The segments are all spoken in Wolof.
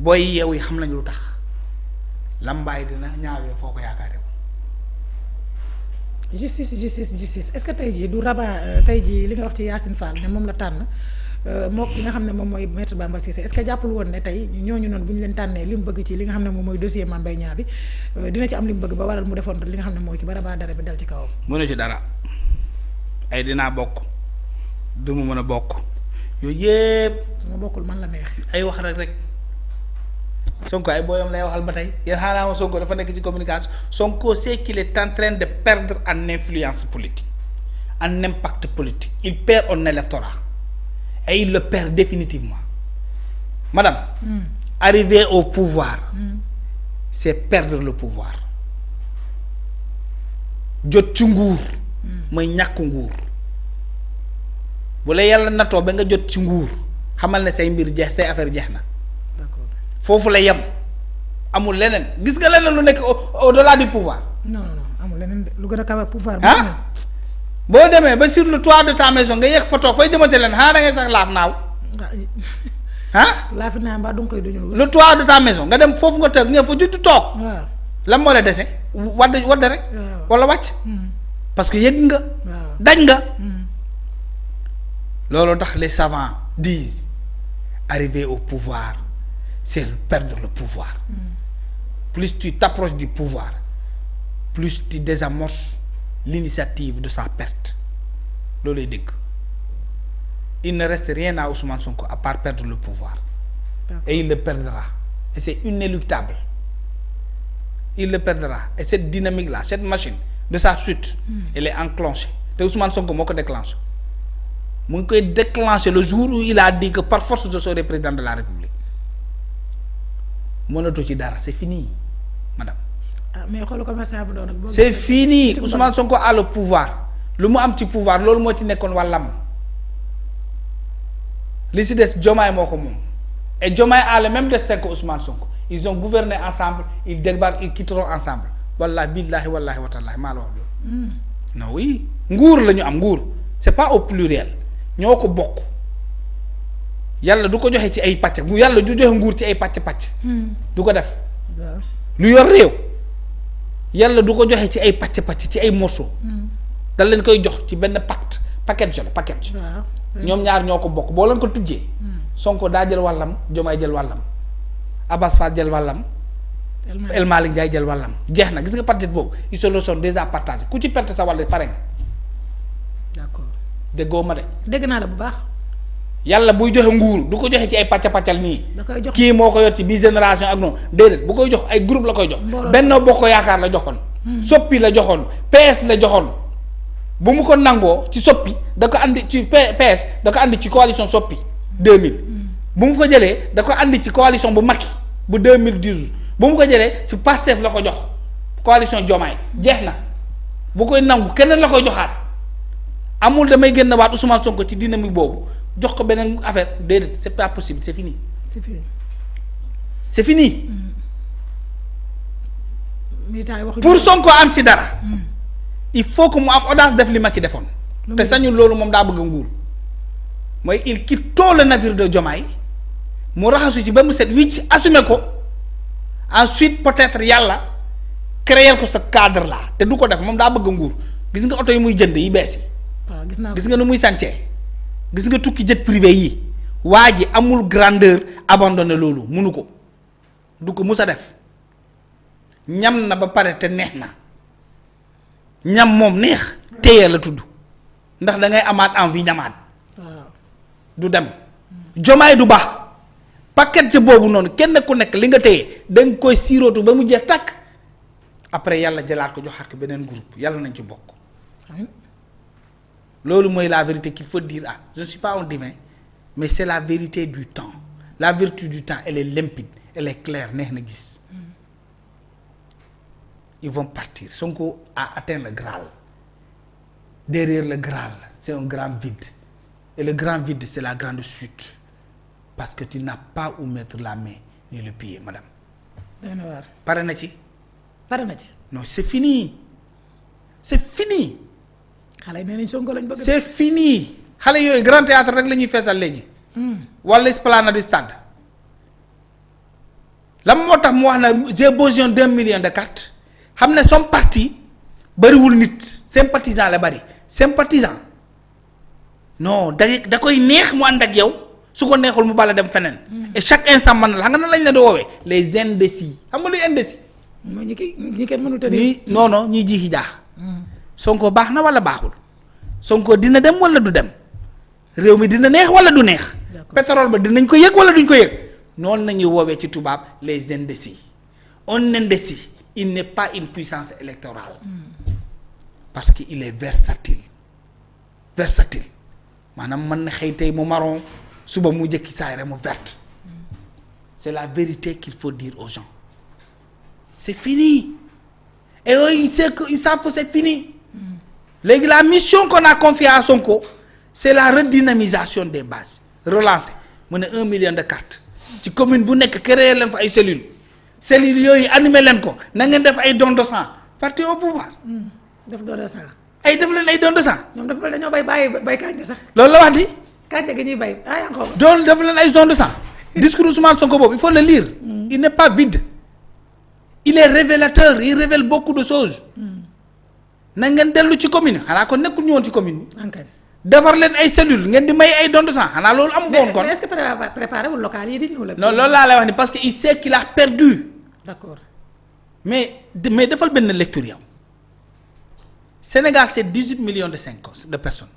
booy yeewu yi xam nañu lu tax lambaay dina ñaawee foo ko yaakaaree. justice est-ce que tey jii du rabat tey jii li nga wax ci Yacine Fall ne moom la tànn moom ki nga xam ne moom mooy maître Bamba Cissé est-ce que jàppul woon ne tey ñooñu noonu bu ñu leen tànnee li mu bëgg ci li nga xam ne moom mooy dossier Mame Mbaye Niang bi dina ci am li mu bëgg ba waral mu defoon li nga xam ne mooy ci ba rabat dara bi dal ci kawam. mënu ci dara ay dinaa bokk du mu mën a bokk yooyu yëpp. su ma bokkul man la neex. ay wax rek. Sonko ay booyam lay waxal ba tey yéen xanaa Sonko dafa nekk ci communication Sonko sait qu'il est en train de perdre en influence politique en impact politique il perd en électorat et il le perd définitivement madame. Arriver au pouvoir. C'est perdre le pouvoir. jot ci nguur. mooy ñàkk nguur. bu la yàlla natoo ba nga jot ci nguur xamal ne say mbir jeex say affaire jeex na. foofu la yem amul leneen gis nga leneen lu nekk au-delà du pouvoir. non amul leneen lu gën a kawe pouvoir. boo demee ba sur le toit de ta maison nga yegg fa toog fay jëmate leen xanaa da ngay sax laaf naaw. laafi naa mbaa du nga koy duñu. le toit de ta maison nga dem foofu nga toog nga fa juddu toog. waaw lan moo la dese wadd rek. wala wàcc. parce que yëg nga. dañ nga. loolu tax les savants disent arriver au pouvoir. C'est perdre le pouvoir. Plus tu t'approches du pouvoir, plus tu désamorces l'initiative de sa perte. Loolu lay dégg. Il ne reste rien à Ousmane Sonko à part perdre le pouvoir. Et il le perdra. Et c'est inéluctable. Il le perdra. Et cette dynamique-là, cette machine de sa suite, elle est enclenchée. te Ousmane Sonko moo ko déclenché. mu ngi koy déclenché le jour où il a dit que par force je serai président de la République. mënatu ci dara c'est fini madame. mais xoolal commerçant bu doon nag. c'est fini Ousmane Sonko a le pouvoir lu mu am ci pouvoir loolu moo ci nekkoon wàllam li si des Diomaye moo ko moom et Diomaye a le même destin que Ousmane Sonko ils ont gouverné ensemble ils débarquent ils quitteront ensemble wallahi billahi wallahi watallahi maa la wax loolu. non oui nguur la ñu am nguur c'est pas au pluriel ñoo ko bokk. yàlla du ko joxe ci ay pàcc mu yàlla du joxe nguur ci ay pàcc-pàcc. du ko def. lu yor réew yàlla du ko joxe ci ay pàcc-pàcc ci ay morceaux. dal leen koy jox ci benn package la package. ñoom ñaar ñoo ko bokk boo leen ko tujjee. Sonko daa jël wàllam Diomaye jël wàllam Abass Fall jël wàllam. El Malick Ndiaye jël wàllam jeex na gis nga partie boobu ils se le sont déjà partagés ku ci perte sa wàll pare nga. d'accord déggoo ma de. dégg naa la bu baax. yàlla buy joxe nguur du ko joxe ci ay pàccal nii. da koy jox kii moo ko yor ci bii génération ak noonu déedéet bu koy jox ay groupe la koy jox. Benno Bokk Yaakaar la joxoon. Soppi la joxoon PS la joxoon bu mu ko nangoo ci Soppi da ko andi ci PS da ko andi ci coalition Soppi 2000. bu mu ko jëlee da ko andi ci coalition bu Macky bu 2012 bu mu ko jëlee ci Pastef la ko jox coalition Diomaye jeex na bu koy nangu keneen la koy joxaat amul damay génn waat Ousmane Sonko ci dynamique boobu. jox ko beneen affaire déedéet c'est pas possible c'est fini. c'est fini. c'est fini. waxuñu pour Sonko am ci dara. il faut que mu am audace def li Macky defoon. te sañul loolu moom daa bëgg nguur. mooy il quitte tout le navire de Diomaye mu raxasu ci ba mu set wicc assumer ko ensuite peut-être yàlla créer ko sa cadre là te du ko def moom daa bëgg nguur gis nga oto yi muy jënd yi bees yi. waaw gis naa gis nga nu muy sàncee. gis nga tukki jet privé yi waa ji amul grandeur abandonné loolu munu ko du ko mus a def ñam na ba pare te neex na ñam moom neex téye la tudd ndax da ngay amaat envie ñamaat. du dem Diomaye du baax paquet ca boobu noonu kenn ku nekk li nga téye da nga koy siirootu ba mu jeex tàkk après yàlla jëlaat ko joxaat ko beneen groupe yàlla nañ ci bokk. loolu mooy la vérité qu'il faut dire je ne suis pas un divin mais c'est la vérité du temps la vertu du temps elle est limpide elle est claire neex na gis ils vont partir Sonko a atteint le Graal derrière le Graal c'est un grand vide et le grand vide c'est la grande chute parce que tu n'as pas où mettre la main ni le pied madame. pare na ci. non c'est fini c'est fini. xale yi nee nañ Sonko lañ bëgg. c'est fini xale yooyu grand théâtre rek la ñuy feesal léegi. wala esplanade di stade lan moo tax mu wax na j'ai besoin d'1 million de cartes xam ne son parti bëriwul nit sympathisant la bëri sympathisant non da koy neex mu ànd ak yow su ko neexul mu bala dem feneen. et chaque instant man la xam nga nan lañ la di woowee les indécis xam nga luy indécis. mooy ñi kenn mënut a. ñii non non ñii jiixi jaax. Sonko baax na wala baaxul. Sonko dina dem wala du dem. réew mi dina neex wala du neex. pétrole ba dinañ ko yëg wala duñ ko yëg. noonu la ñuy woowee ci tubaab les indécis. un indécis il n'est pas une puissance électorale. parce que il est versatile. versatile maanaam mën na xëy tey mu marron suba mu jëkki saay rek mu verte. c'est la vérité qu'il faut dire aux gens. c'est fini. et eux ils savent que c'est fini. léegi la mission qu'on a confiée à Sonko c'est la redynamisation des bases relancer mu ne 1 million de cartes ci commune bu nekk créer leen fa ay cellules yooyu animer leen ko na ngeen def ay dons de sang parti au pouvoir. def don de sang. def leen ay dons de sang. ñoom dafa dañoo bay kànja sax. loolu la wax di. kànja gi ñuy bay yaa ngi ko. doon def leen ay dons de sang. discours Ousmane Sonko boobu il faut le lire. il n'est pas vide. il est révélateur il révèle beaucoup de choses. na ngeen dellu ci commune xanaa kon nekkul ñu woon ci commune bi. defar leen ay cellules ngeen di may ay dons de sang xanaa loolu amu ko woon kon. mais est-ce que préparé wul local yi di ñëw la. non loolu laa lay wax ni parce que il sait qu'il a perdu. d'accord mais defal benn lecture yow Sénégal c'est 18 millions de personnes.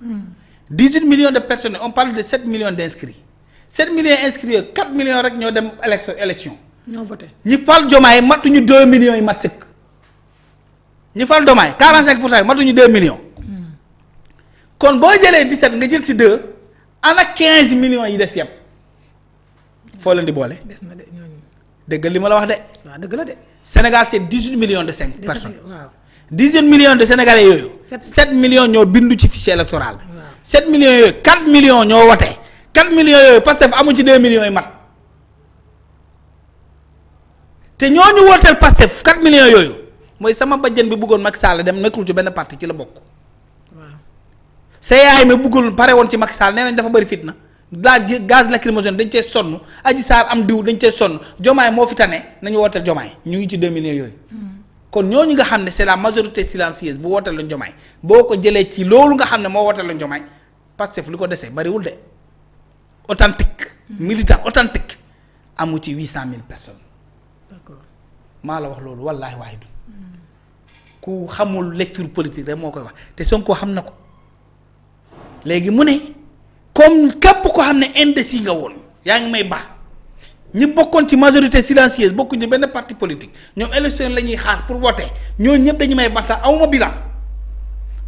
18 millions de personnes on parle de 7 millions d'inscrits 7 millions inscrits yooyu 4 millions rek ñoo dem élection. ñoo voté ñi fal Diomaye matuñu 2 millions yi mat sëkk. ñi fal Diomaye 45% yi matuñu 2 millions. kon boo jëlee 17 nga jël ci 2 ana 15 millions yi des yëpp foo leen di boole. des na de ñooñu. dëgg li ma la wax de. waaw dëgg la de. Sénégal c'est 18 millions de personnes. waaw 18 millions de Sénégalais yooyu. 7 millions ñoo bindu ci fichier électoral bi. 7 millions yooyu 4 millions ñoo wote 4 millions yooyu Pastef amu ci 2 millions yi mat te ñooñu wooteel Pastef 4 millions yooyu mooy sama bajjen bi bëggoon Macky Sall dem nekkul ci benn parti ci la bokk. waaw sa yaay mi bëggul pare woon ci Macky Sall nee nañ dafa bëri fitna gaz lacrymogène dañ cee sonn Adji Sarr am diw dañ cee sonn Diomaye moo fi tane nañu wooteel Diomaye ñu ngi ci 2 millions yooyu. kon ñooñu nga xam ne c'est la majorité silencieuse bu wooteel la Diomaye boo ko jëlee ci loolu nga xam ne moo wooteel la Diomaye Pastef li ko desee bariwul de authentique militant authentique amu ci 800,000 personnes. d'accord maa la wax loolu wallaahi waahidu ku xamul lecture politique rek moo koy wax te Sonko xam na ko léegi mu ne comme képp ko xam ne indécis nga woon yaa ngi may baax ñi bokkoon ci majorité silencieuse bokkuñu benn parti politique ñoom élection la ñuy xaar pour voter ñooñu ñëpp dañu may baax awma bilan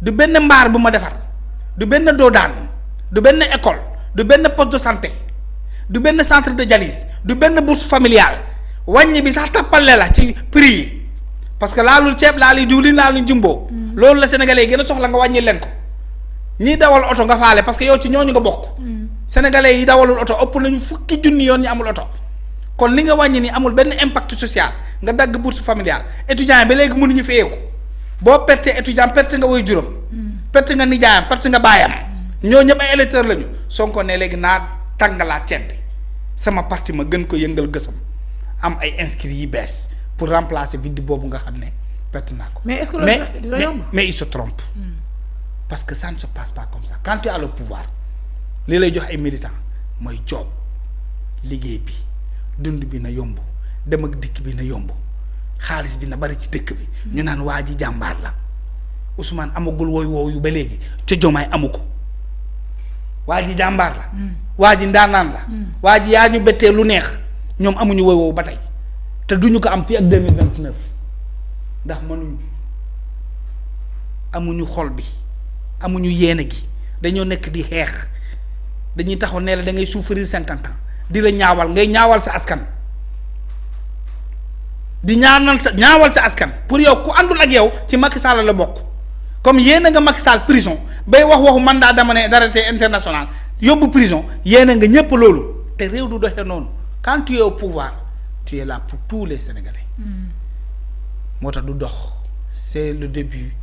du benn mbaar bu ma defar du benn doodaan du benn école du benn poste de santé du benn centre de dialyse du benn bourse familiale wàññi bi sax tappale la ci prix yi parce que laalul ceeb laalul diwlin laalul jumbo. loolu la sénégalais yi gën a soxla nga wàññi leen ko ñiy dawal oto nga faale parce que yow ci ñooñu nga bokk. sénégalais yi dawalul oto ëpp nañu fukki junni yoon ñu amul oto kon li nga wàññi ni amul benn impact social nga dagg bourse familiale étudiant yi ba léegi mënuñu fayeeku boo perte étudiant perte nga woy juróom. perte nga nijaayam perte nga baayam. ñoo ñëpp ay électeurs lañu Sonko ne léegi naa tàngalaat ceeb bi sama parti ma gën ko yëngal gësam am ay inscrits yi bees pour remplacer vide boobu nga xam ne perte naa ko. mais est-ce que loolu mais il se trompe. parce que ça ne se passe pas comme ça quand tu as le pouvoir li lay jox ay militants mooy job liggéey bi dund bi na yomb dem ak dikk bi na yomb xaalis bi na bari ci dëkk bi. ñu naan waa ji jàmbaar la Ousmane amagul wooyu ba léegi te Diomaye amu ko waa ji jàmbaar la. waa ji ndaanaan la. waa ji yaa ñu bettee lu neex ñoom amuñu woowu ba tey te duñu ko am fii ak 2029 ndax mënuñu amuñu xol bi amuñu yéene gi dañoo nekk di xeex dañuy taxaw ne la da ngay souffrir 50 ans di la ñaawal ngay ñaawal sa askan di ñaawal sa askan pour yow ku àndul ak yow ci Macky Sall la bokk comme yéene nga Macky Sall prison bay waxu mandat d'arrêt international yóbbu prison yéene nga ñëpp loolu te réew du doxee noonu quand tu es au pouvoir tu es là pour tous les Sénégalais. moo tax du dox c'est le début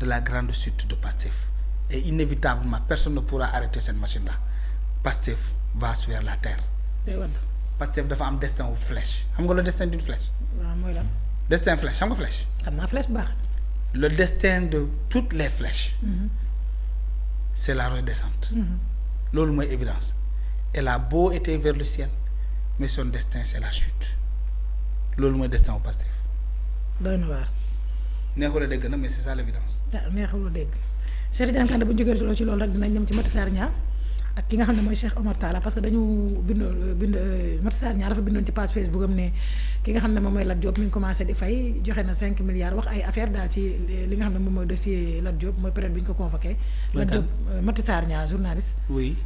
de la grande chute de Pastef et inévitablement personne ne pourra arrêter cette machine-là Pastef va vers la terre. Pastef dafa am destin wu flèche xam nga le destin d'une flèche. waaw mooy lan. destin flèche xam nga flèche. xam naa flèche baax. le destin de toutes les flèches. c'est la redescente. loolu mooy évidence. elle a beau été vers le ciel mais son destin c'est la chute loolu mooy destin wu Pastef. doy na waar. neexul a dégg na mais c'est ça l'évidence. ah neexul a dégg Cheikh Tidiane Kandé bu ñu jógee ci loolu rek dinañ ñëm ci Mati Sarr Niang ak ki nga xam ne mooy Cheikh Omar Talla parce que dañu bind Mati Sarr Niang dafa bindoon ci page Facebook am ne ki nga xam ne moom mooy Lat Diop mi ngi commencé di fay joxe na 5 milliards wax ay affaire daal ci li nga xam ne moom mooy dossier Lat Diop mooy période bi ñu ko convoqué. Lat Diop Mati Sarr Niang journaliste. oui.